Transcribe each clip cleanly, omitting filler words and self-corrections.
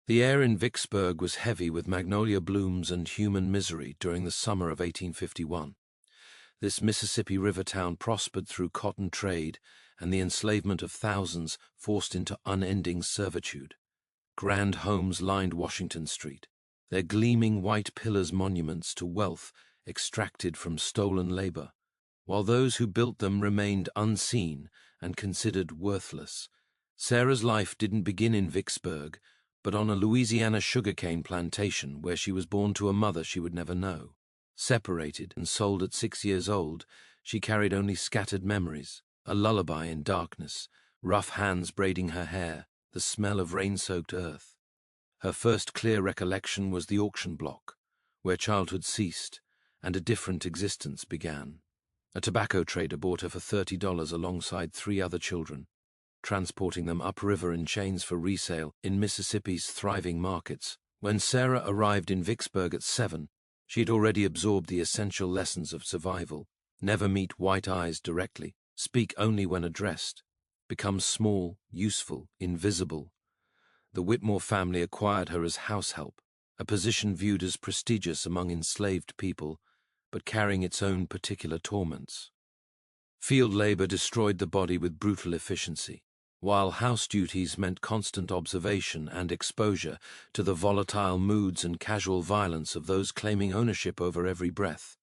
The air in Vicksburg was heavy with magnolia blooms and human misery during the summer of 1851. This Mississippi River town prospered through cotton trade and the enslavement of thousands forced into unending servitude. Grand homes lined Washington Street, their gleaming white pillars monuments to wealth extracted from stolen labor, while those who built them remained unseen and considered worthless. Sarah's life didn't begin in Vicksburg, but on a Louisiana sugarcane plantation where she was born to a mother she would never know. Separated and sold at 6 years old, she carried only scattered memories, a lullaby in darkness, rough hands braiding her hair, the smell of rain-soaked earth. Her first clear recollection was the auction block, where childhood ceased and a different existence began. A tobacco trader bought her for $30 alongside 3 other children, transporting them upriver in chains for resale in Mississippi's thriving markets. When Sarah arrived in Vicksburg at 7, she had already absorbed the essential lessons of survival: never meet white eyes directly, speak only when addressed, become small, useful, invisible. The Whitmore family acquired her as house help, a position viewed as prestigious among enslaved people, but carrying its own particular torments. Field labor destroyed the body with brutal efficiency, while house duties meant constant observation and exposure to the volatile moods and casual violence of those claiming ownership over every breath.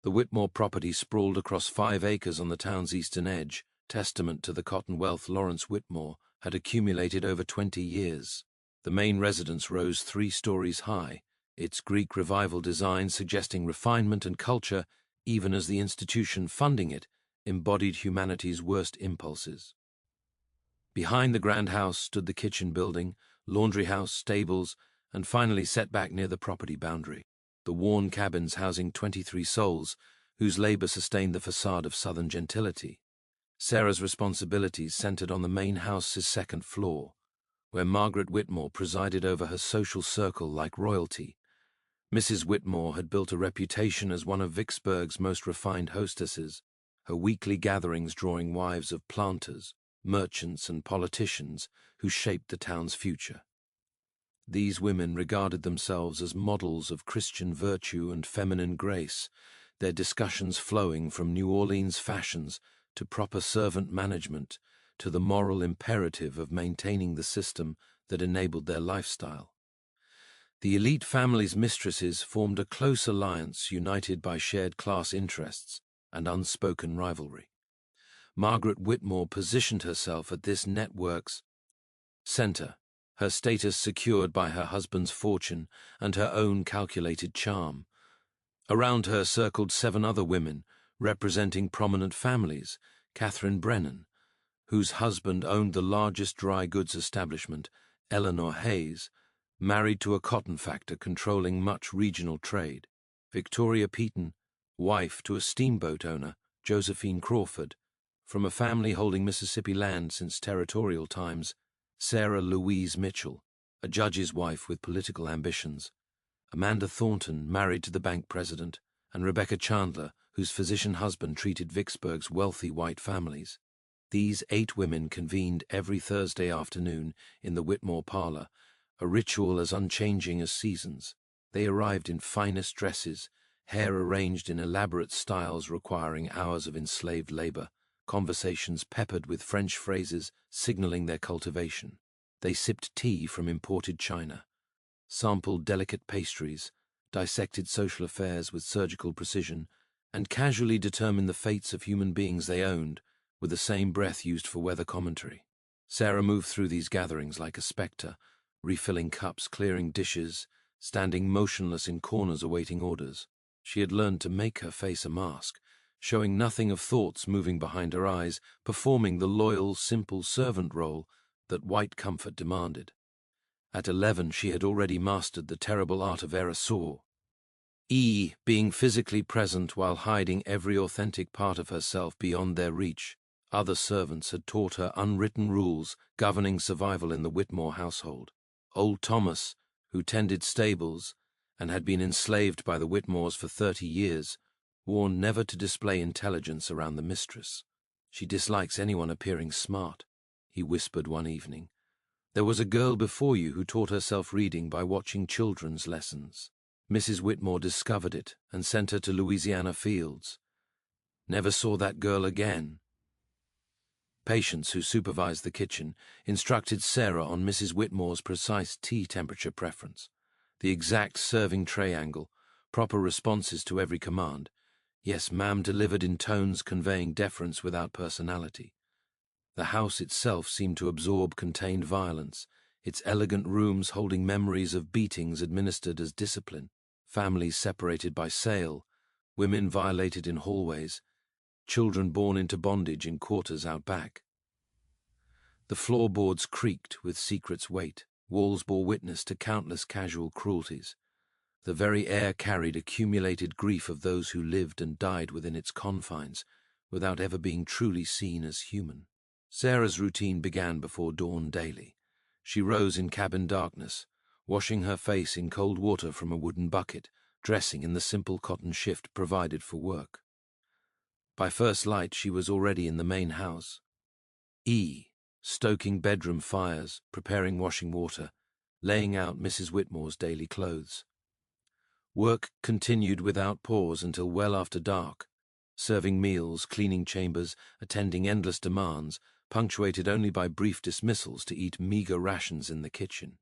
The Whitmore property sprawled across 5 acres on the town's eastern edge, testament to the cotton wealth Lawrence Whitmore had accumulated over 20 years. The main residence rose 3 stories high, its Greek Revival design suggesting refinement and culture, even as the institution funding it embodied humanity's worst impulses. Behind the grand house stood the kitchen building, laundry house, stables, and finally set back near the property boundary, the worn cabins housing 23 souls whose labor sustained the facade of Southern gentility. Sarah's responsibilities centered on the main house's 2nd floor, where Margaret Whitmore presided over her social circle like royalty. Mrs. Whitmore had built a reputation as one of Vicksburg's most refined hostesses, her weekly gatherings drawing wives of planters, merchants, and politicians who shaped the town's future. These women regarded themselves as models of Christian virtue and feminine grace, their discussions flowing from New Orleans fashions to proper servant management to the moral imperative of maintaining the system that enabled their lifestyle. The elite family's mistresses formed a close alliance united by shared class interests and unspoken rivalry. Margaret Whitmore positioned herself at this network's center, her status secured by her husband's fortune and her own calculated charm. Around her circled 7 other women, representing prominent families: Catherine Brennan, whose husband owned the largest dry goods establishment, Eleanor Hayes, married to a cotton factor controlling much regional trade; Victoria Peaton, wife to a steamboat owner, Josephine Crawford, from a family holding Mississippi land since territorial times; Sarah Louise Mitchell, a judge's wife with political ambitions; Amanda Thornton, married to the bank president; and Rebecca Chandler, whose physician husband treated Vicksburg's wealthy white families. These 8 women convened every Thursday afternoon in the Whitmore parlor, a ritual as unchanging as seasons. They arrived in finest dresses, hair arranged in elaborate styles requiring hours of enslaved labor, conversations peppered with French phrases signaling their cultivation. They sipped tea from imported china, sampled delicate pastries, dissected social affairs with surgical precision, and casually determined the fates of human beings they owned with the same breath used for weather commentary. Sarah moved through these gatherings like a specter, refilling cups, clearing dishes, standing motionless in corners awaiting orders. She had learned to make her face a mask, showing nothing of thoughts moving behind her eyes, performing the loyal, simple servant role that white comfort demanded. At 11, she had already mastered the terrible art of erasure, being physically present while hiding every authentic part of herself beyond their reach. Other servants had taught her unwritten rules governing survival in the Whitmore household. Old Thomas, who tended stables and had been enslaved by the Whitmores for 30 years, warned never to display intelligence around the mistress. "She dislikes anyone appearing smart," he whispered one evening. There was a girl before you who taught herself reading by watching children's lessons. Mrs. Whitmore discovered it and sent her to Louisiana fields. Never saw that girl again. Patience, who supervised the kitchen, instructed Sarah on Mrs. Whitmore's precise tea temperature preference, the exact serving tray angle, proper responses to every command. Yes, ma'am delivered in tones conveying deference without personality. The house itself seemed to absorb contained violence, its elegant rooms holding memories of beatings administered as discipline, families separated by sale, women violated in hallways, children born into bondage in quarters out back. The floorboards creaked with secret's weight, walls bore witness to countless casual cruelties. The very air carried accumulated grief of those who lived and died within its confines, without ever being truly seen as human. Sarah's routine began before dawn daily. She rose in cabin darkness, washing her face in cold water from a wooden bucket, dressing in the simple cotton shift provided for work. By first light she was already in the main house. Stoking bedroom fires, preparing washing water, laying out Mrs. Whitmore's daily clothes. Work continued without pause until well after dark, serving meals, cleaning chambers, attending endless demands, punctuated only by brief dismissals to eat meager rations in the kitchen.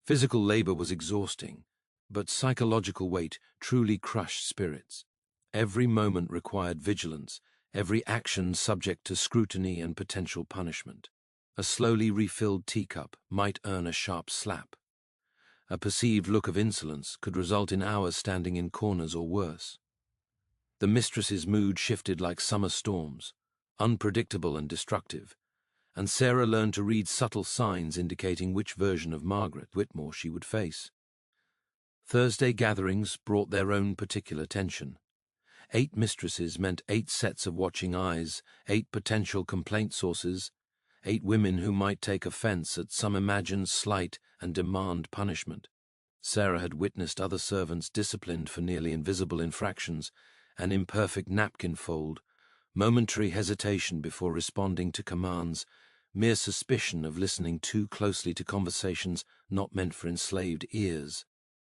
Physical labor was exhausting, but psychological weight truly crushed spirits. Every moment required vigilance, every action subject to scrutiny and potential punishment. A slowly refilled teacup might earn a sharp slap. A perceived look of insolence could result in hours standing in corners or worse. The mistress's mood shifted like summer storms, unpredictable and destructive, and Sarah learned to read subtle signs indicating which version of Margaret Whitmore she would face. Thursday gatherings brought their own particular tension. 8 mistresses meant 8 sets of watching eyes, 8 potential complaint sources, 8 women who might take offense at some imagined slight and demand punishment. Sarah had witnessed other servants disciplined for nearly invisible infractions, an imperfect napkin fold, momentary hesitation before responding to commands, mere suspicion of listening too closely to conversations not meant for enslaved ears.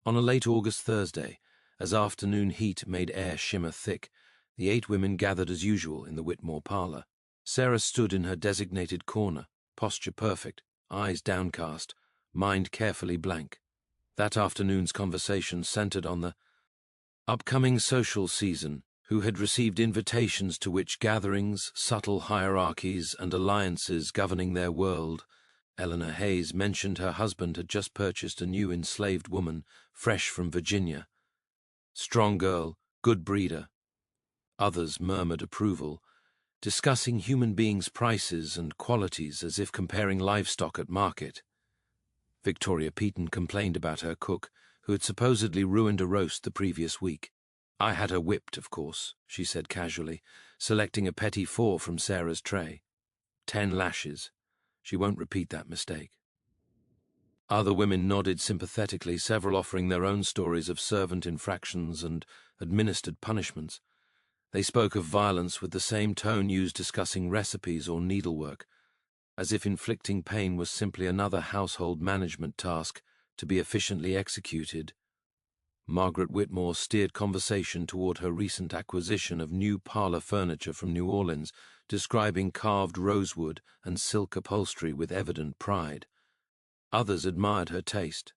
On a late August Thursday, as afternoon heat made air shimmer thick, the 8 women gathered as usual in the Whitmore parlor. Sarah stood in her designated corner, posture perfect, eyes downcast, mind carefully blank. That afternoon's conversation centered on the upcoming social season, who had received invitations to which gatherings, subtle hierarchies, and alliances governing their world. Eleanor Hayes mentioned her husband had just purchased a new enslaved woman, fresh from Virginia. Strong girl, good breeder. Others murmured approval, discussing human beings' prices and qualities as if comparing livestock at market. Victoria Peaton complained about her cook, who had supposedly ruined a roast the previous week. I had her whipped, of course, she said casually, selecting a petit four from Sarah's tray. 10 lashes. She won't repeat that mistake. Other women nodded sympathetically, several offering their own stories of servant infractions and administered punishments. They spoke of violence with the same tone used discussing recipes or needlework, as if inflicting pain was simply another household management task to be efficiently executed. Margaret Whitmore steered conversation toward her recent acquisition of new parlor furniture from New Orleans, describing carved rosewood and silk upholstery with evident pride. Others admired her taste,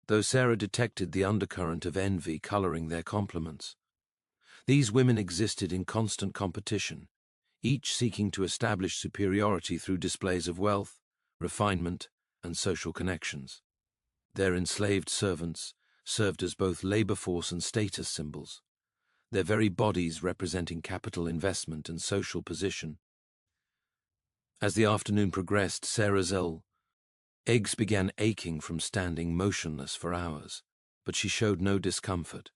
though Sarah detected the undercurrent of envy coloring their compliments. These women existed in constant competition, each seeking to establish superiority through displays of wealth, refinement, and social connections. Their enslaved servants served as both labor force and status symbols, their very bodies representing capital investment and social position. As the afternoon progressed, Sarah's eggs began aching from standing motionless for hours, but she showed no discomfort.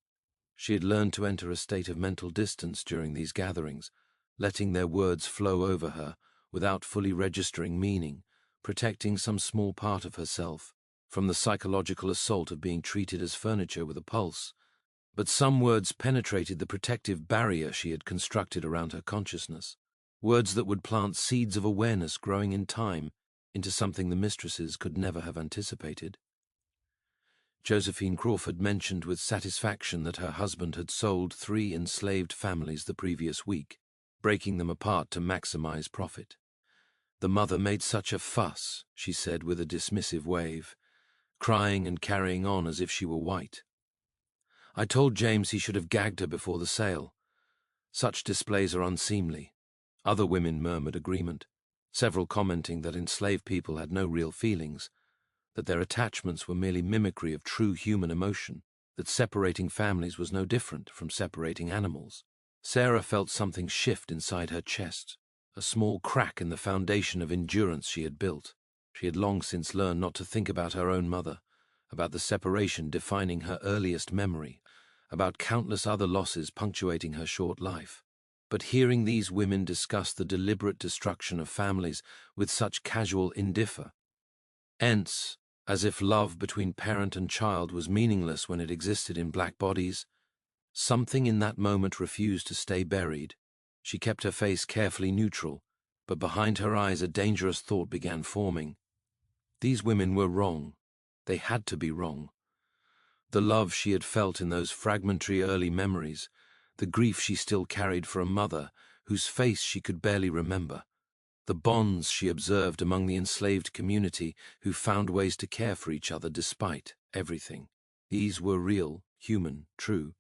She had learned to enter a state of mental distance during these gatherings, letting their words flow over her without fully registering meaning, protecting some small part of herself from the psychological assault of being treated as furniture with a pulse. But some words penetrated the protective barrier she had constructed around her consciousness, words that would plant seeds of awareness growing in time, into something the mistresses could never have anticipated. Josephine Crawford mentioned with satisfaction that her husband had sold 3 enslaved families the previous week, breaking them apart to maximize profit. The mother made such a fuss, she said with a dismissive wave, crying and carrying on as if she were white. I told James he should have gagged her before the sale. Such displays are unseemly. Other women murmured agreement, several commenting that enslaved people had no real feelings, that their attachments were merely mimicry of true human emotion, that separating families was no different from separating animals. Sarah felt something shift inside her chest, a small crack in the foundation of endurance she had built. She had long since learned not to think about her own mother, about the separation defining her earliest memory, about countless other losses punctuating her short life. But hearing these women discuss the deliberate destruction of families with such casual indifference, as if love between parent and child was meaningless when it existed in black bodies, something in that moment refused to stay buried. She kept her face carefully neutral, but behind her eyes a dangerous thought began forming. These women were wrong. They had to be wrong. The love she had felt in those fragmentary early memories, the grief she still carried for a mother whose face she could barely remember, the bonds she observed among the enslaved community who found ways to care for each other despite everything. These were real, human, true,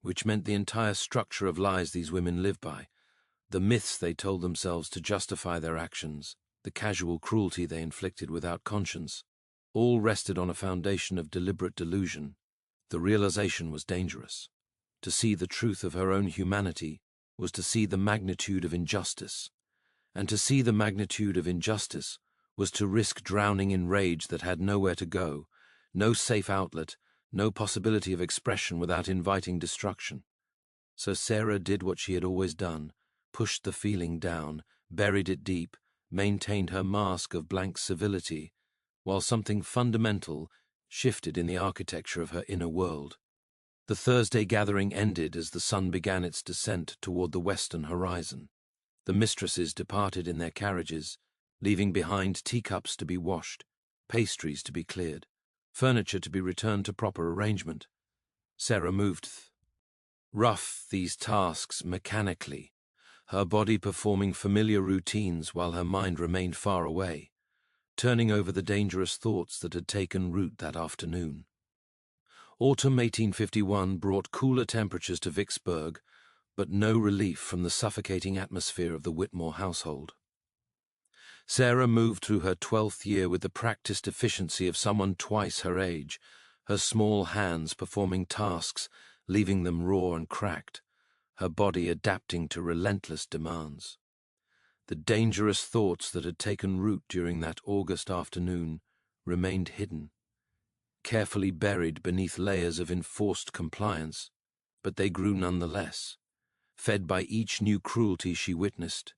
which meant the entire structure of lies these women lived by, the myths they told themselves to justify their actions, the casual cruelty they inflicted without conscience, all rested on a foundation of deliberate delusion. The realization was dangerous. To see the truth of her own humanity was to see the magnitude of injustice, and to see the magnitude of injustice was to risk drowning in rage that had nowhere to go, no safe outlet, no possibility of expression without inviting destruction. So Sarah did what she had always done, pushed the feeling down, buried it deep, maintained her mask of blank civility, while something fundamental shifted in the architecture of her inner world. The Thursday gathering ended as the sun began its descent toward the western horizon. The mistresses departed in their carriages, leaving behind teacups to be washed, pastries to be cleared, furniture to be returned to proper arrangement. Sarah moved rough these tasks mechanically, her body performing familiar routines while her mind remained far away, turning over the dangerous thoughts that had taken root that afternoon. Autumn 1851 brought cooler temperatures to Vicksburg, but no relief from the suffocating atmosphere of the Whitmore household. Sarah moved through her 12th year with the practiced efficiency of someone twice her age, her small hands performing tasks, leaving them raw and cracked, her body adapting to relentless demands. The dangerous thoughts that had taken root during that August afternoon remained hidden, carefully buried beneath layers of enforced compliance, but they grew nonetheless, fed by each new cruelty she witnessed,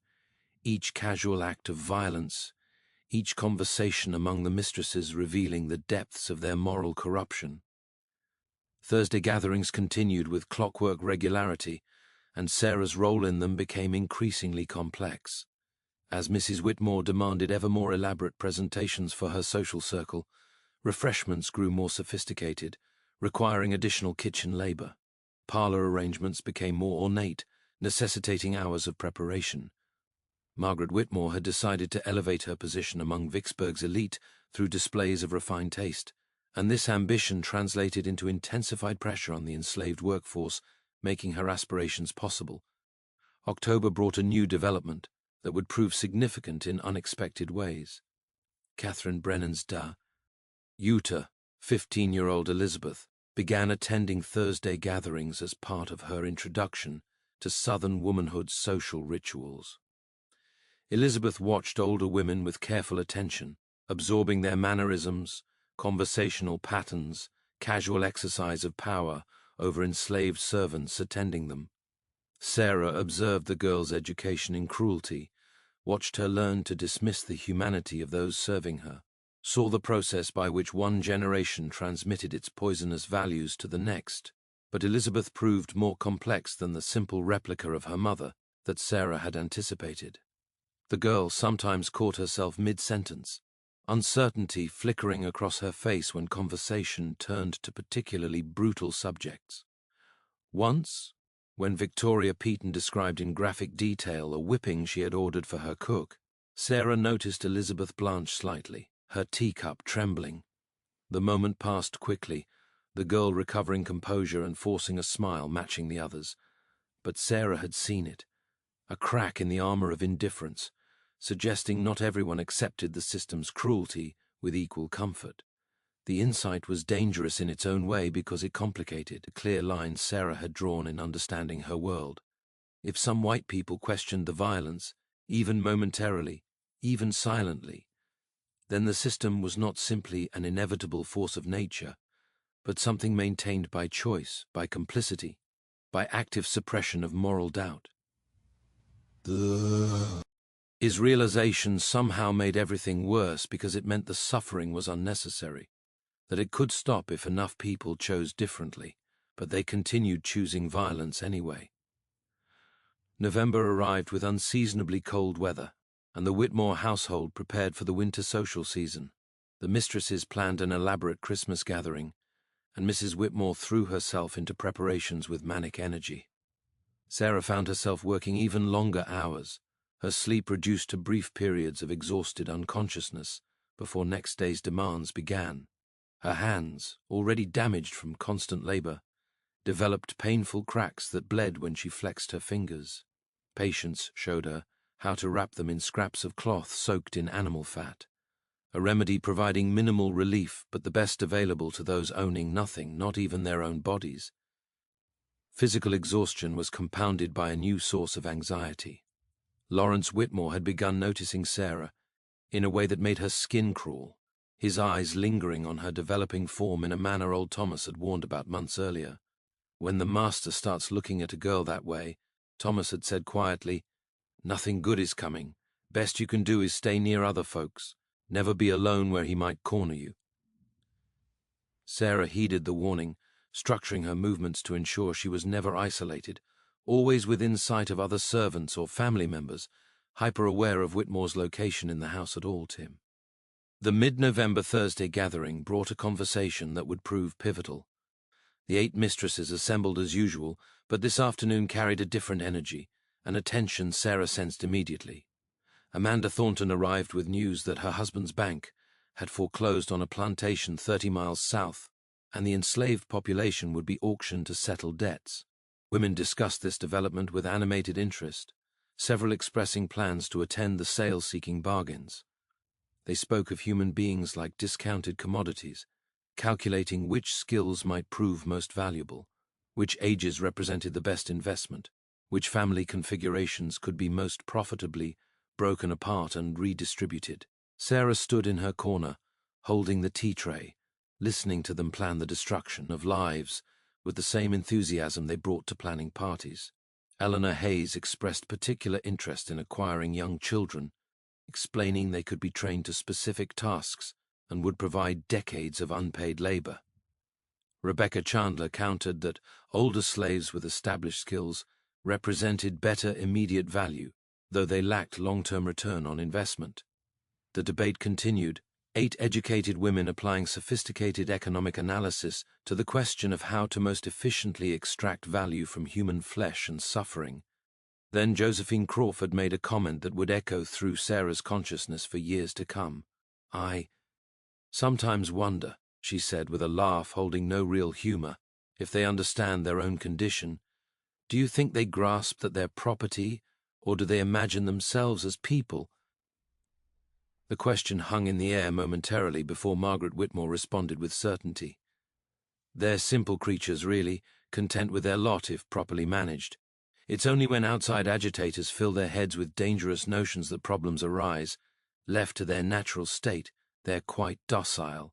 each casual act of violence, each conversation among the mistresses revealing the depths of their moral corruption. Thursday gatherings continued with clockwork regularity, and Sarah's role in them became increasingly complex. As Mrs. Whitmore demanded ever more elaborate presentations for her social circle, refreshments grew more sophisticated, requiring additional kitchen labor. Parlor arrangements became more ornate, necessitating hours of preparation. Margaret Whitmore had decided to elevate her position among Vicksburg's elite through displays of refined taste, and this ambition translated into intensified pressure on the enslaved workforce, making her aspirations possible. October brought a new development that would prove significant in unexpected ways. Catherine Brennan's Utah, 15-year-old Elizabeth, began attending Thursday gatherings as part of her introduction to Southern womanhood's social rituals. Elizabeth watched older women with careful attention, absorbing their mannerisms, conversational patterns, casual exercise of power over enslaved servants attending them. Sarah observed the girl's education in cruelty, watched her learn to dismiss the humanity of those serving her, saw the process by which one generation transmitted its poisonous values to the next. But Elizabeth proved more complex than the simple replica of her mother that Sarah had anticipated. The girl sometimes caught herself mid-sentence, uncertainty flickering across her face when conversation turned to particularly brutal subjects. Once, when Victoria Peaton described in graphic detail a whipping she had ordered for her cook, Sarah noticed Elizabeth blanch slightly, her teacup trembling. The moment passed quickly, the girl recovering composure and forcing a smile matching the others. But Sarah had seen it, a crack in the armor of indifference, suggesting not everyone accepted the system's cruelty with equal comfort. The insight was dangerous in its own way because it complicated the clear lines Sarah had drawn in understanding her world. If some white people questioned the violence, even momentarily, even silently, then the system was not simply an inevitable force of nature, but something maintained by choice, by complicity, by active suppression of moral doubt. His realization somehow made everything worse because it meant the suffering was unnecessary, that it could stop if enough people chose differently, but they continued choosing violence anyway. November arrived with unseasonably cold weather, and the Whitmore household prepared for the winter social season. The mistresses planned an elaborate Christmas gathering, and Mrs. Whitmore threw herself into preparations with manic energy. Sarah found herself working even longer hours, her sleep reduced to brief periods of exhausted unconsciousness before next day's demands began. Her hands, already damaged from constant labor, developed painful cracks that bled when she flexed her fingers. Patience showed her how to wrap them in scraps of cloth soaked in animal fat, a remedy providing minimal relief but the best available to those owning nothing, not even their own bodies. Physical exhaustion was compounded by a new source of anxiety. Lawrence Whitmore had begun noticing Sarah in a way that made her skin crawl, his eyes lingering on her developing form in a manner old Thomas had warned about months earlier. When the master starts looking at a girl that way, Thomas had said quietly, "Nothing good is coming. Best you can do is stay near other folks. Never be alone where he might corner you." Sarah heeded the warning, structuring her movements to ensure she was never isolated, always within sight of other servants or family members, hyper-aware of Whitmore's location in the house at all times. The mid-November Thursday gathering brought a conversation that would prove pivotal. The 8 mistresses assembled as usual, but this afternoon carried a different energy, an attention Sarah sensed immediately. Amanda Thornton arrived with news that her husband's bank had foreclosed on a plantation 30 miles south, and the enslaved population would be auctioned to settle debts. Women discussed this development with animated interest, several expressing plans to attend the sale-seeking bargains. They spoke of human beings like discounted commodities, calculating which skills might prove most valuable, which ages represented the best investment, which family configurations could be most profitably broken apart and redistributed. Sarah stood in her corner, holding the tea tray, listening to them plan the destruction of lives with the same enthusiasm they brought to planning parties. Eleanor Hayes expressed particular interest in acquiring young children, explaining they could be trained to specific tasks and would provide decades of unpaid labor. Rebecca Chandler countered that older slaves with established skills represented better immediate value, though they lacked long-term return on investment. The debate continued, 8 educated women applying sophisticated economic analysis to the question of how to most efficiently extract value from human flesh and suffering. Then Josephine Crawford made a comment that would echo through Sarah's consciousness for years to come. "I sometimes wonder," she said with a laugh holding no real humor, "if they understand their own condition. Do you think they grasp that they're property, or do they imagine themselves as people?" The question hung in the air momentarily before Margaret Whitmore responded with certainty. "They're simple creatures, really, content with their lot if properly managed. It's only when outside agitators fill their heads with dangerous notions that problems arise. Left to their natural state, they're quite docile."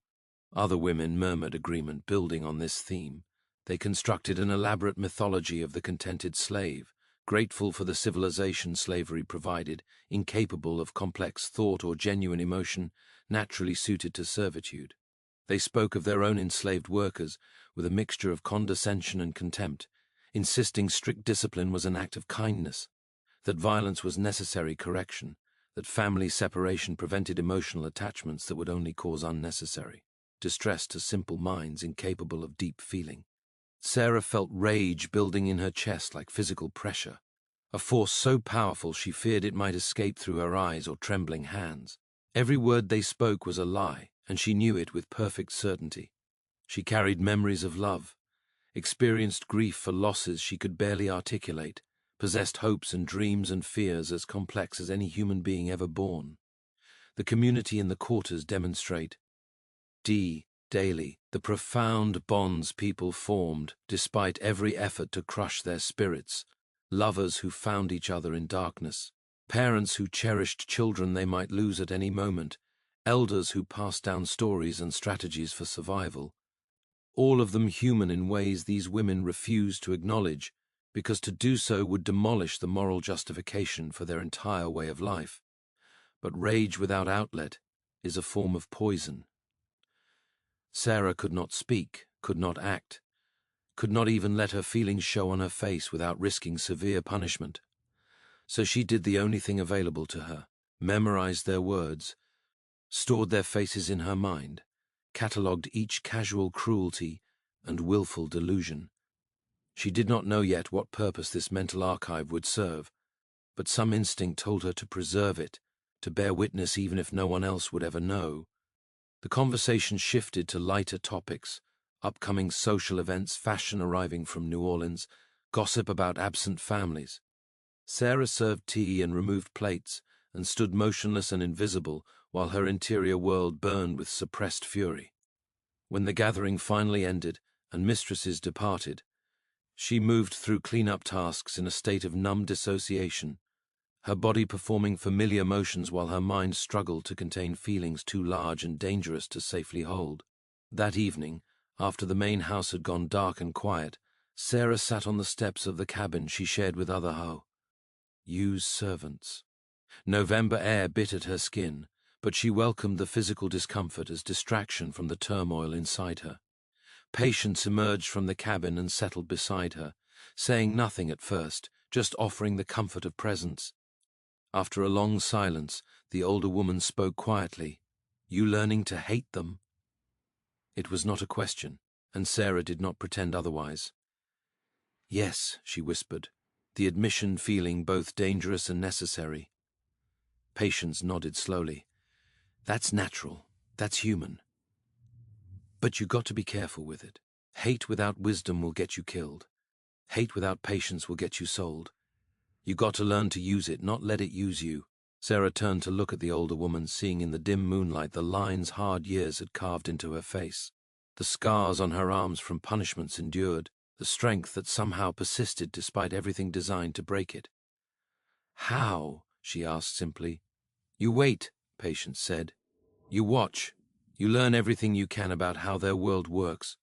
Other women murmured agreement, building on this theme. They constructed an elaborate mythology of the contented slave, grateful for the civilization slavery provided, incapable of complex thought or genuine emotion, naturally suited to servitude. They spoke of their own enslaved workers with a mixture of condescension and contempt, insisting strict discipline was an act of kindness, that violence was necessary correction, that family separation prevented emotional attachments that would only cause unnecessary distress to simple minds incapable of deep feeling. Sarah felt rage building in her chest like physical pressure, a force so powerful she feared it might escape through her eyes or trembling hands. Every word they spoke was a lie, and she knew it with perfect certainty. She carried memories of love, experienced grief for losses she could barely articulate, possessed hopes and dreams and fears as complex as any human being ever born. The community in the quarters demonstrate daily the profound bonds people formed despite every effort to crush their spirits, lovers who found each other in darkness, parents who cherished children they might lose at any moment, elders who passed down stories and strategies for survival. All of them human in ways these women refused to acknowledge, because to do so would demolish the moral justification for their entire way of life. But rage without outlet is a form of poison. Sarah could not speak, could not act, could not even let her feelings show on her face without risking severe punishment. So she did the only thing available to her, memorized their words, stored their faces in her mind, catalogued each casual cruelty and willful delusion. She did not know yet what purpose this mental archive would serve, but some instinct told her to preserve it, to bear witness even if no one else would ever know. The conversation shifted to lighter topics, upcoming social events, fashion arriving from New Orleans, gossip about absent families. Sarah served tea and removed plates, and stood motionless and invisible while her interior world burned with suppressed fury. When the gathering finally ended and mistresses departed, she moved through clean-up tasks in a state of numb dissociation, her body performing familiar motions while her mind struggled to contain feelings too large and dangerous to safely hold. That evening, after the main house had gone dark and quiet, Sarah sat on the steps of the cabin she shared with other Hugh's servants. November air bit at her skin, but she welcomed the physical discomfort as distraction from the turmoil inside her. Patience emerged from the cabin and settled beside her, saying nothing at first, just offering the comfort of presence. After a long silence, the older woman spoke quietly. "You learning to hate them?" It was not a question, and Sarah did not pretend otherwise. "Yes," she whispered, the admission feeling both dangerous and necessary. Patience nodded slowly. "That's natural. That's human. But you got to be careful with it. Hate without wisdom will get you killed. Hate without patience will get you sold. You got to learn to use it, not let it use you." Sarah turned to look at the older woman, seeing in the dim moonlight the lines hard years had carved into her face, the scars on her arms from punishments endured, the strength that somehow persisted despite everything designed to break it. "How?" she asked simply. "You wait," Patience said. "You watch. You learn everything you can about how their world works,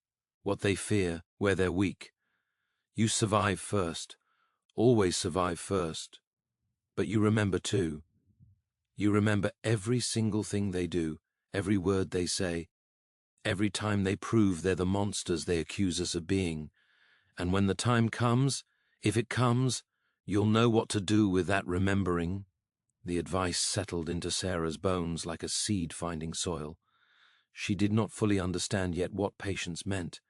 what they fear, where they're weak. You survive first. Always survive first. But you remember too. You remember every single thing they do, every word they say, every time they prove they're the monsters they accuse us of being. And when the time comes, if it comes, you'll know what to do with that remembering." The advice settled into Sarah's bones like a seed finding soil. She did not fully understand yet what Patience meant,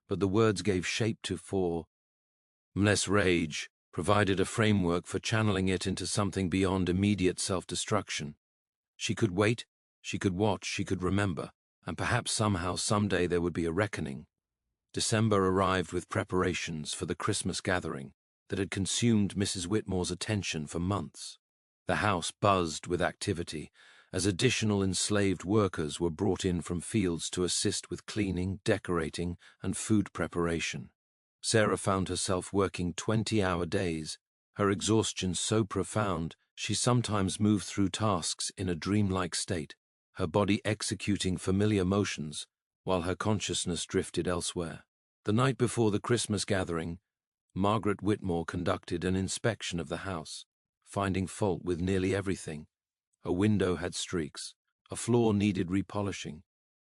but the words gave shape to formless rage, provided a framework for channeling it into something beyond immediate self-destruction. She could wait, she could watch, she could remember, and perhaps somehow someday there would be a reckoning. December arrived with preparations for the Christmas gathering that had consumed Mrs. Whitmore's attention for months. The house buzzed with activity, as additional enslaved workers were brought in from fields to assist with cleaning, decorating, and food preparation. Sarah found herself working 20-hour days, her exhaustion so profound she sometimes moved through tasks in a dreamlike state, her body executing familiar motions while her consciousness drifted elsewhere. The night before the Christmas gathering, Margaret Whitmore conducted an inspection of the house, finding fault with nearly everything. A window had streaks, a floor needed repolishing,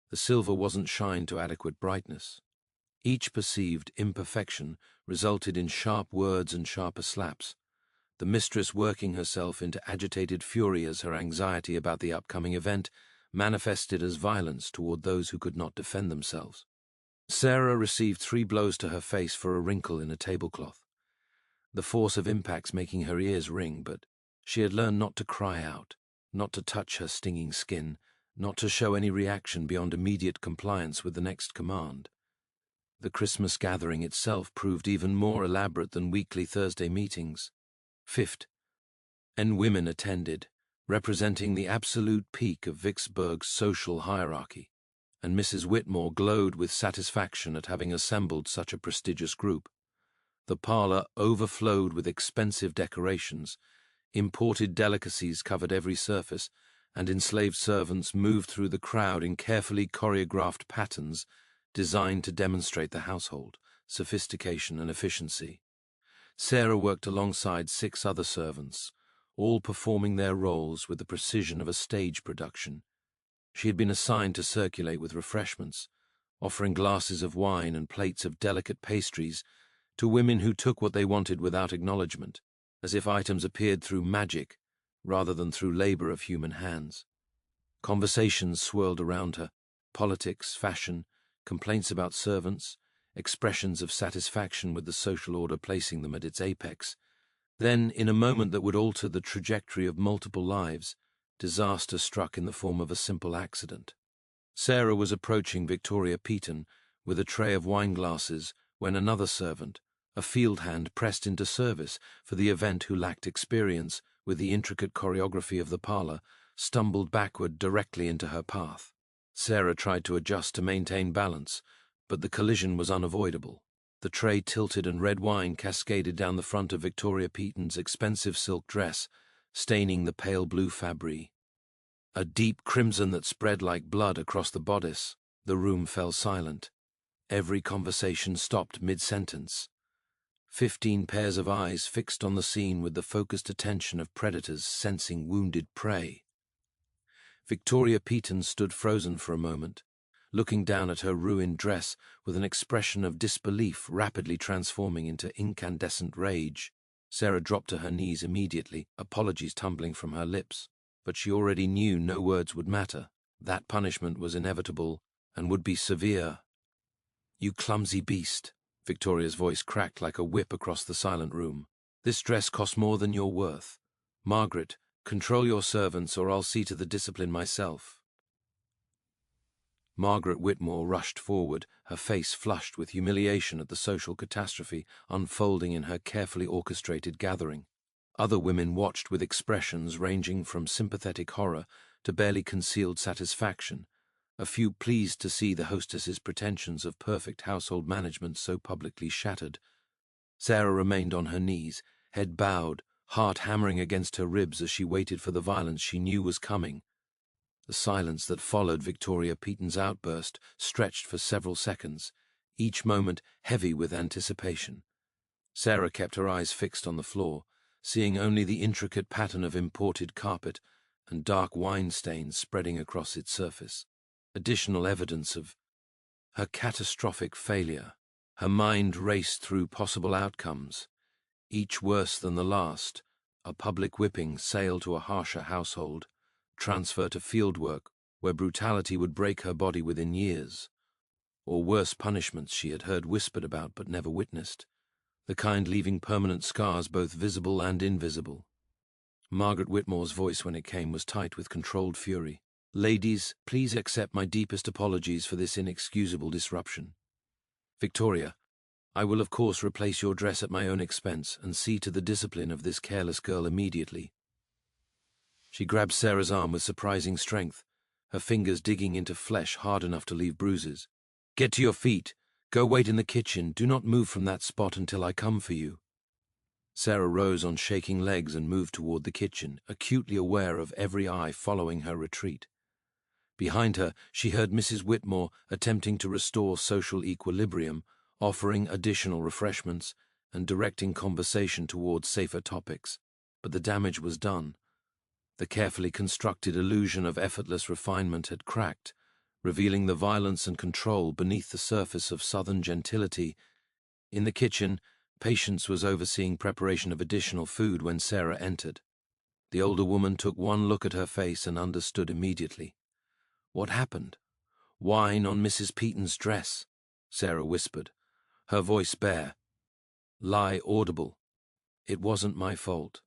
the silver wasn't shined to adequate brightness. Each perceived imperfection resulted in sharp words and sharper slaps. the mistress working herself into agitated fury as her anxiety about the upcoming event manifested as violence toward those who could not defend themselves. Sarah received 3 blows to her face for a wrinkle in a tablecloth, the force of impacts making her ears ring, but she had learned not to cry out, not to touch her stinging skin, not to show any reaction beyond immediate compliance with the next command. The Christmas gathering itself proved even more elaborate than weekly Thursday meetings. 5th, and women attended, representing the absolute peak of Vicksburg's social hierarchy, and Mrs. Whitmore glowed with satisfaction at having assembled such a prestigious group. The parlor overflowed with expensive decorations, imported delicacies covered every surface, and enslaved servants moved through the crowd in carefully choreographed patterns designed to demonstrate the household, sophistication, and efficiency. Sarah worked alongside 6 other servants, all performing their roles with the precision of a stage production. She had been assigned to circulate with refreshments, offering glasses of wine and plates of delicate pastries to women who took what they wanted without acknowledgement, as if items appeared through magic rather than through labor of human hands. Conversations swirled around her: politics, fashion, complaints about servants, expressions of satisfaction with the social order placing them at its apex. Then, in a moment that would alter the trajectory of multiple lives, disaster struck in the form of a simple accident. Sarah was approaching Victoria Peaton with a tray of wine glasses when another servant, a field hand pressed into service for the event who lacked experience with the intricate choreography of the parlor, stumbled backward directly into her path. Sarah tried to adjust to maintain balance, but the collision was unavoidable. The tray tilted and red wine cascaded down the front of Victoria Peaton's expensive silk dress, staining the pale blue fabric. A deep crimson that spread like blood across the bodice. The room fell silent. Every conversation stopped mid-sentence. 15 pairs of eyes fixed on the scene with the focused attention of predators sensing wounded prey. Victoria Peaton stood frozen for a moment, looking down at her ruined dress with an expression of disbelief rapidly transforming into incandescent rage. Sarah dropped to her knees immediately, apologies tumbling from her lips. But she already knew no words would matter. That punishment was inevitable and would be severe. "You clumsy beast," Victoria's voice cracked like a whip across the silent room. "This dress costs more than you're worth. Margaret, control your servants or I'll see to the discipline myself." Margaret Whitmore rushed forward, her face flushed with humiliation at the social catastrophe unfolding in her carefully orchestrated gathering. Other women watched with expressions ranging from sympathetic horror to barely concealed satisfaction, a few pleased to see the hostess's pretensions of perfect household management so publicly shattered. Sarah remained on her knees, head bowed, heart hammering against her ribs as she waited for the violence she knew was coming. The silence that followed Victoria Peaton's outburst stretched for several seconds, each moment heavy with anticipation. Sarah kept her eyes fixed on the floor, seeing only the intricate pattern of imported carpet and dark wine stains spreading across its surface. Additional evidence of her catastrophic failure. Her mind raced through possible outcomes, each worse than the last: a public whipping, sale to a harsher household, transfer to fieldwork where brutality would break her body within years, or worse punishments she had heard whispered about but never witnessed, the kind leaving permanent scars both visible and invisible. Margaret Whitmore's voice when it came was tight with controlled fury. "Ladies, please accept my deepest apologies for this inexcusable disruption. Victoria, I will of course replace your dress at my own expense and see to the discipline of this careless girl immediately." She grabbed Sarah's arm with surprising strength, her fingers digging into flesh hard enough to leave bruises. "Get to your feet. Go wait in the kitchen. Do not move from that spot until I come for you." Sarah rose on shaking legs and moved toward the kitchen, acutely aware of every eye following her retreat. Behind her, she heard Mrs. Whitmore attempting to restore social equilibrium, offering additional refreshments and directing conversation toward safer topics. But the damage was done. The carefully constructed illusion of effortless refinement had cracked, revealing the violence and control beneath the surface of Southern gentility. In the kitchen, Patience was overseeing preparation of additional food when Sarah entered. The older woman took one look at her face and understood immediately. What happened? Wine on Mrs. Peaton's dress, Sarah whispered, her voice bare. Lie audible. It wasn't my fault.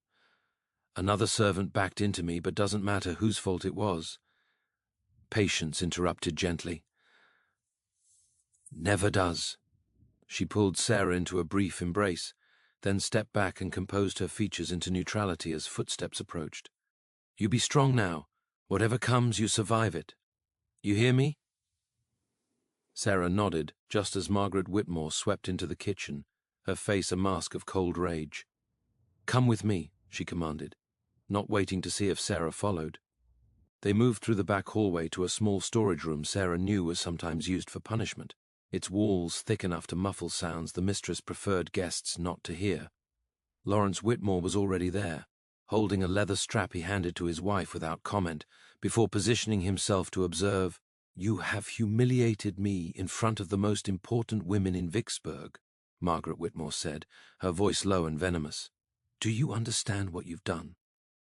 Another servant backed into me, but doesn't matter whose fault it was. Patience interrupted gently. Never does. She pulled Sarah into a brief embrace, then stepped back and composed her features into neutrality as footsteps approached. You be strong now. Whatever comes, you survive it. You hear me? Sarah nodded, just as Margaret Whitmore swept into the kitchen, her face a mask of cold rage. Come with me, she commanded, not waiting to see if Sarah followed. They moved through the back hallway to a small storage room Sarah knew was sometimes used for punishment, its walls thick enough to muffle sounds the mistress preferred guests not to hear. Lawrence Whitmore was already there, holding a leather strap he handed to his wife without comment, before positioning himself to observe, You have humiliated me in front of the most important women in Vicksburg, Margaret Whitmore said, her voice low and venomous. Do you understand what you've done?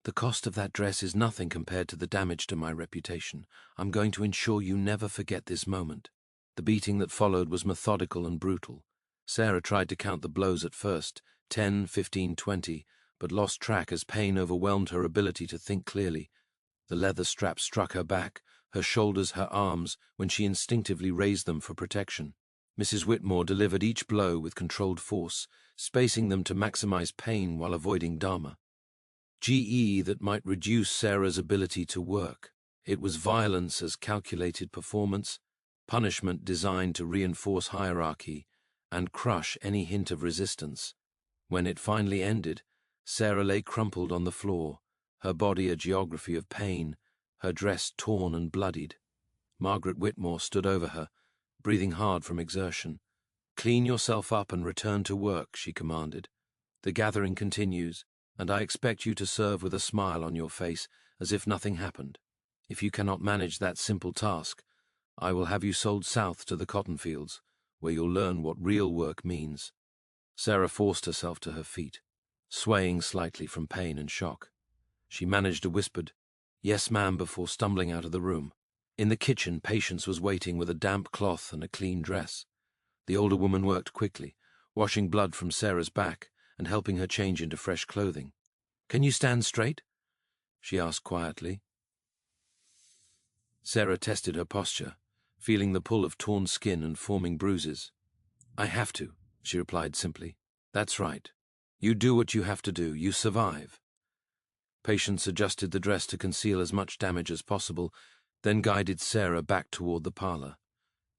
The cost of that dress is nothing compared to the damage to my reputation. I'm going to ensure you never forget this moment. The beating that followed was methodical and brutal. Sarah tried to count the blows at first, 10, 15, 20, but lost track as pain overwhelmed her ability to think clearly. The leather strap struck her back, her shoulders, her arms, when she instinctively raised them for protection. Mrs. Whitmore delivered each blow with controlled force, spacing them to maximize pain while avoiding Dharma. GE that might reduce Sarah's ability to work. It was violence as calculated performance, punishment designed to reinforce hierarchy and crush any hint of resistance. When it finally ended, Sarah lay crumpled on the floor, her body a geography of pain, her dress torn and bloodied. Margaret Whitmore stood over her, breathing hard from exertion. Clean yourself up and return to work, she commanded. The gathering continues, and I expect you to serve with a smile on your face, as if nothing happened. If you cannot manage that simple task, I will have you sold south to the cotton fields, where you'll learn what real work means. Sarah forced herself to her feet, swaying slightly from pain and shock. She managed a whispered, "Yes, ma'am," before stumbling out of the room. In the kitchen, Patience was waiting with a damp cloth and a clean dress. The older woman worked quickly, washing blood from Sarah's back and helping her change into fresh clothing. "Can you stand straight?" she asked quietly. Sarah tested her posture, feeling the pull of torn skin and forming bruises. "I have to," she replied simply. "That's right. You do what you have to do. You survive." Patience adjusted the dress to conceal as much damage as possible, then guided Sarah back toward the parlor.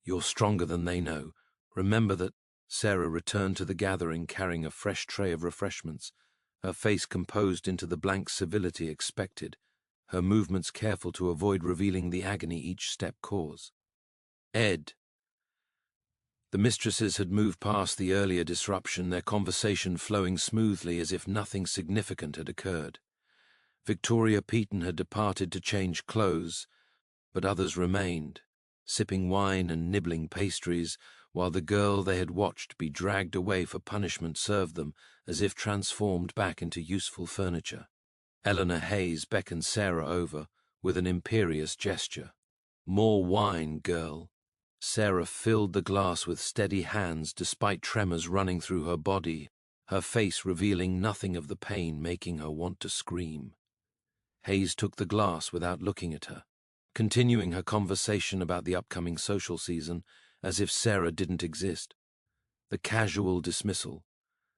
"You're stronger than they know. Remember that." Sarah returned to the gathering carrying a fresh tray of refreshments, her face composed into the blank civility expected, her movements careful to avoid revealing the agony each step caused. "Ed." The mistresses had moved past the earlier disruption, their conversation flowing smoothly as if nothing significant had occurred. Victoria Peaton had departed to change clothes, but others remained, sipping wine and nibbling pastries, while the girl they had watched be dragged away for punishment served them as if transformed back into useful furniture. Eleanor Hayes beckoned Sarah over with an imperious gesture. "More wine, girl." Sarah filled the glass with steady hands despite tremors running through her body, her face revealing nothing of the pain making her want to scream. Hayes took the glass without looking at her, continuing her conversation about the upcoming social season as if Sarah didn't exist. The casual dismissal,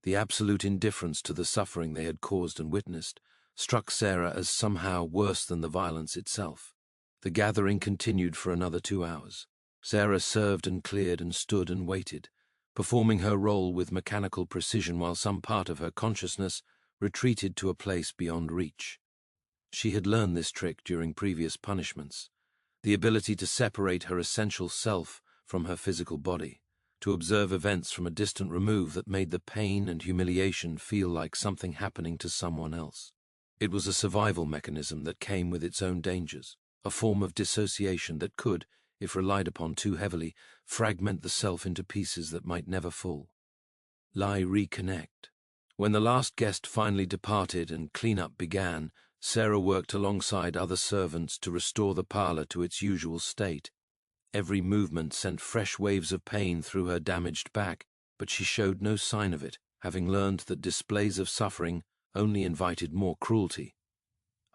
the absolute indifference to the suffering they had caused and witnessed, struck Sarah as somehow worse than the violence itself. The gathering continued for another 2 hours. Sarah served and cleared and stood and waited, performing her role with mechanical precision while some part of her consciousness retreated to a place beyond reach. She had learned this trick during previous punishments, the ability to separate her essential self from her physical body, to observe events from a distant remove that made the pain and humiliation feel like something happening to someone else. It was a survival mechanism that came with its own dangers, a form of dissociation that could, if relied upon too heavily, fragment the self into pieces that might never fall. reconnect. When the last guest finally departed and cleanup began, Sarah worked alongside other servants to restore the parlor to its usual state. Every movement sent fresh waves of pain through her damaged back, but she showed no sign of it, having learned that displays of suffering only invited more cruelty.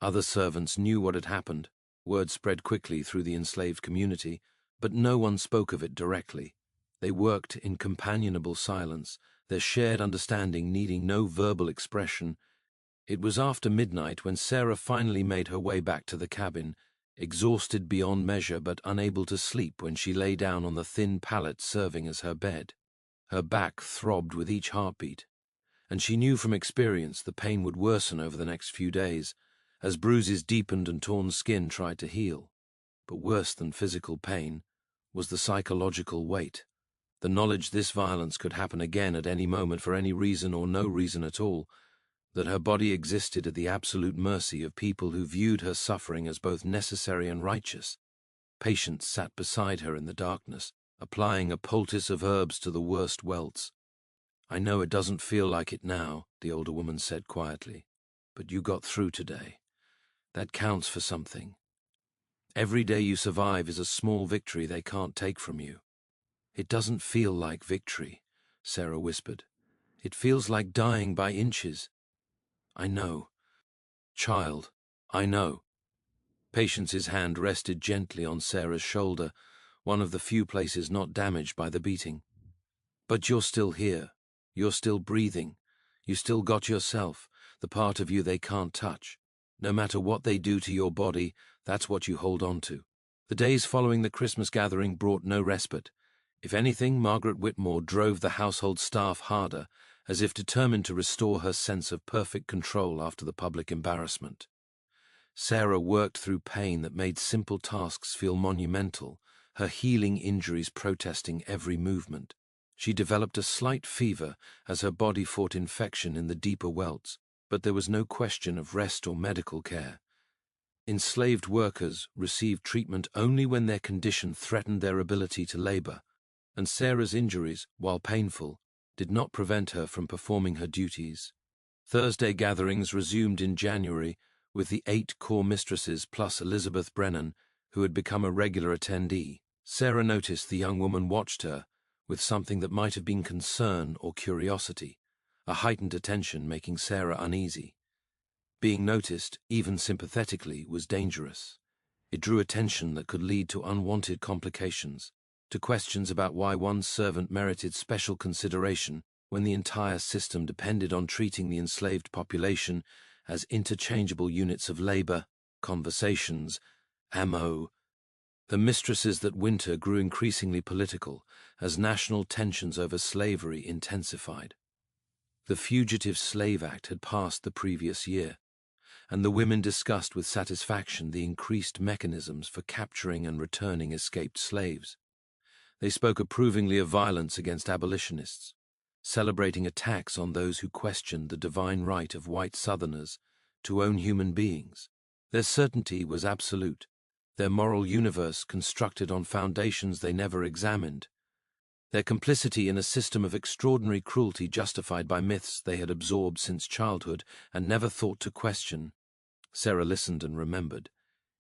Other servants knew what had happened. Word spread quickly through the enslaved community, but no one spoke of it directly. They worked in companionable silence, their shared understanding needing no verbal expression. It was after midnight when Sarah finally made her way back to the cabin, exhausted beyond measure but unable to sleep when she lay down on the thin pallet serving as her bed. Her back throbbed with each heartbeat, and she knew from experience the pain would worsen over the next few days, as bruises deepened and torn skin tried to heal. But worse than physical pain was the psychological weight, the knowledge this violence could happen again at any moment for any reason or no reason at all, that her body existed at the absolute mercy of people who viewed her suffering as both necessary and righteous. Patients sat beside her in the darkness, applying a poultice of herbs to the worst welts. "I know it doesn't feel like it now," the older woman said quietly, "but you got through today. That counts for something. Every day you survive is a small victory they can't take from you." "It doesn't feel like victory," Sarah whispered. "It feels like dying by inches." "I know. Child, I know." Patience's hand rested gently on Sarah's shoulder, one of the few places not damaged by the beating. "But you're still here. You're still breathing. You still got yourself, the part of you they can't touch. No matter what they do to your body, that's what you hold on to." The days following the Christmas gathering brought no respite. If anything, Margaret Whitmore drove the household staff harder, as if determined to restore her sense of perfect control after the public embarrassment. Sarah worked through pain that made simple tasks feel monumental, her healing injuries protesting every movement. She developed a slight fever as her body fought infection in the deeper welts, but there was no question of rest or medical care. Enslaved workers received treatment only when their condition threatened their ability to labor, and Sarah's injuries, while painful, did not prevent her from performing her duties. Thursday gatherings resumed in January with the 8 core mistresses plus Elizabeth Brennan, who had become a regular attendee. Sarah noticed the young woman watched her with something that might have been concern or curiosity, a heightened attention making Sarah uneasy. Being noticed, even sympathetically, was dangerous. It drew attention that could lead to unwanted complications, to questions about why one servant merited special consideration when the entire system depended on treating the enslaved population as interchangeable units of labor, conversations, ammo. The mistresses that winter grew increasingly political as national tensions over slavery intensified. The Fugitive Slave Act had passed the previous year, and the women discussed with satisfaction the increased mechanisms for capturing and returning escaped slaves. They spoke approvingly of violence against abolitionists, celebrating attacks on those who questioned the divine right of white Southerners to own human beings. Their certainty was absolute, their moral universe constructed on foundations they never examined, their complicity in a system of extraordinary cruelty justified by myths they had absorbed since childhood and never thought to question. Sarah listened and remembered.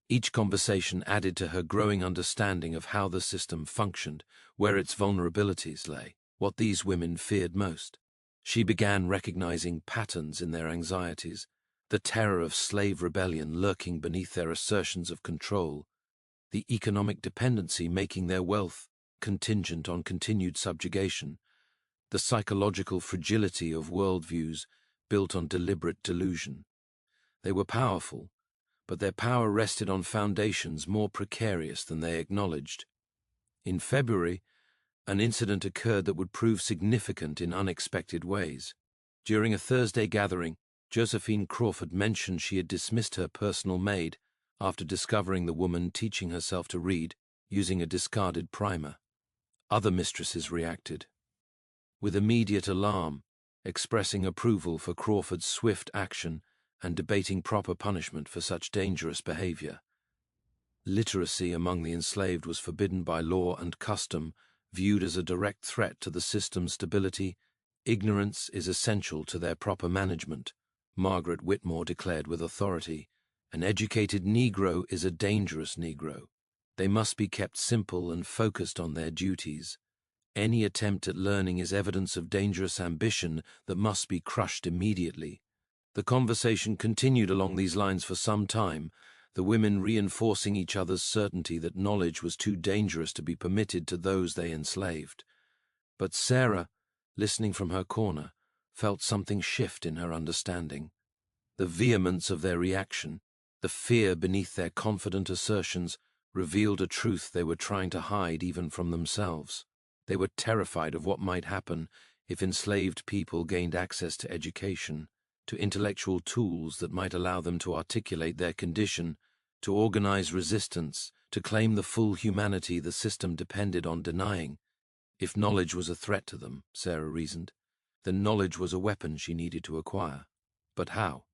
Each conversation added to her growing understanding of how the system functioned, where its vulnerabilities lay, what these women feared most. She began recognizing patterns in their anxieties, the terror of slave rebellion lurking beneath their assertions of control, the economic dependency making their wealth contingent on continued subjugation, the psychological fragility of worldviews built on deliberate delusion. They were powerful, but their power rested on foundations more precarious than they acknowledged. In February, an incident occurred that would prove significant in unexpected ways. During a Thursday gathering, Josephine Crawford mentioned she had dismissed her personal maid after discovering the woman teaching herself to read using a discarded primer. Other mistresses reacted with immediate alarm, expressing approval for Crawford's swift action and debating proper punishment for such dangerous behavior. Literacy among the enslaved was forbidden by law and custom, viewed as a direct threat to the system's stability, Ignorance is essential to their proper management, Margaret Whitmore declared with authority. An educated Negro is a dangerous Negro. They must be kept simple and focused on their duties. Any attempt at learning is evidence of dangerous ambition that must be crushed immediately. The conversation continued along these lines for some time, the women reinforcing each other's certainty that knowledge was too dangerous to be permitted to those they enslaved. But Sarah, listening from her corner, felt something shift in her understanding. The vehemence of their reaction, the fear beneath their confident assertions, revealed a truth they were trying to hide even from themselves. They were terrified of what might happen if enslaved people gained access to education, to intellectual tools that might allow them to articulate their condition, to organize resistance, to claim the full humanity the system depended on denying. If knowledge was a threat to them, Sarah reasoned, then knowledge was a weapon she needed to acquire. But how?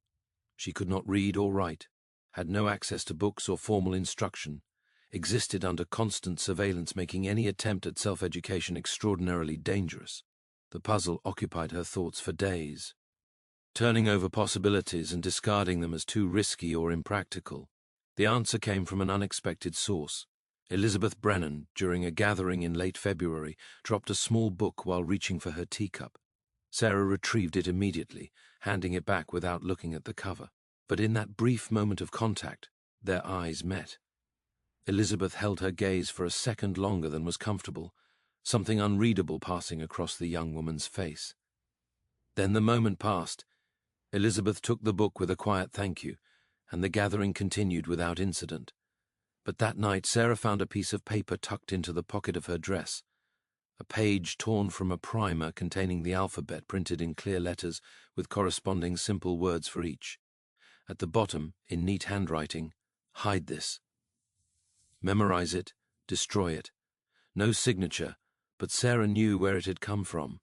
She could not read or write, had no access to books or formal instruction, existed under constant surveillance, making any attempt at self-education extraordinarily dangerous. The puzzle occupied her thoughts for days, turning over possibilities and discarding them as too risky or impractical. The answer came from an unexpected source. Elizabeth Brennan, during a gathering in late February, dropped a small book while reaching for her teacup. Sarah retrieved it immediately, handing it back without looking at the cover. But in that brief moment of contact, their eyes met. Elizabeth held her gaze for a second longer than was comfortable, something unreadable passing across the young woman's face. Then the moment passed. Elizabeth took the book with a quiet thank you, and the gathering continued without incident. But that night Sarah found a piece of paper tucked into the pocket of her dress, a page torn from a primer containing the alphabet printed in clear letters with corresponding simple words for each. At the bottom, in neat handwriting, "Hide this. Memorize it, destroy it." No signature, but Sarah knew where it had come from.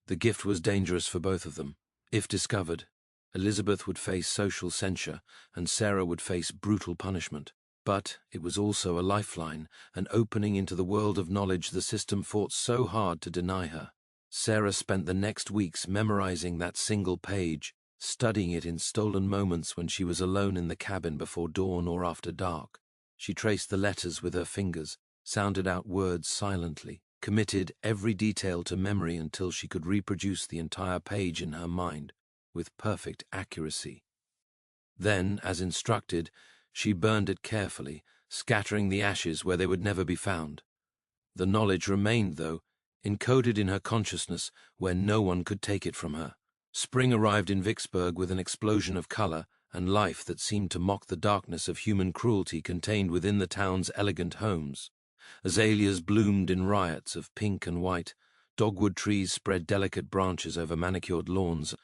The gift was dangerous for both of them. If discovered, Elizabeth would face social censure, and Sarah would face brutal punishment. But it was also a lifeline, an opening into the world of knowledge the system fought so hard to deny her. Sarah spent the next weeks memorizing that single page, studying it in stolen moments when she was alone in the cabin before dawn or after dark. She traced the letters with her fingers, sounded out words silently, committed every detail to memory until she could reproduce the entire page in her mind with perfect accuracy. Then, as instructed, she burned it carefully, scattering the ashes where they would never be found. The knowledge remained, though, encoded in her consciousness where no one could take it from her. Spring arrived in Vicksburg with an explosion of color and life that seemed to mock the darkness of human cruelty contained within the town's elegant homes. Azaleas bloomed in riots of pink and white, dogwood trees spread delicate branches over manicured lawns,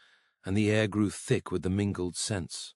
and the air grew thick with the mingled scents.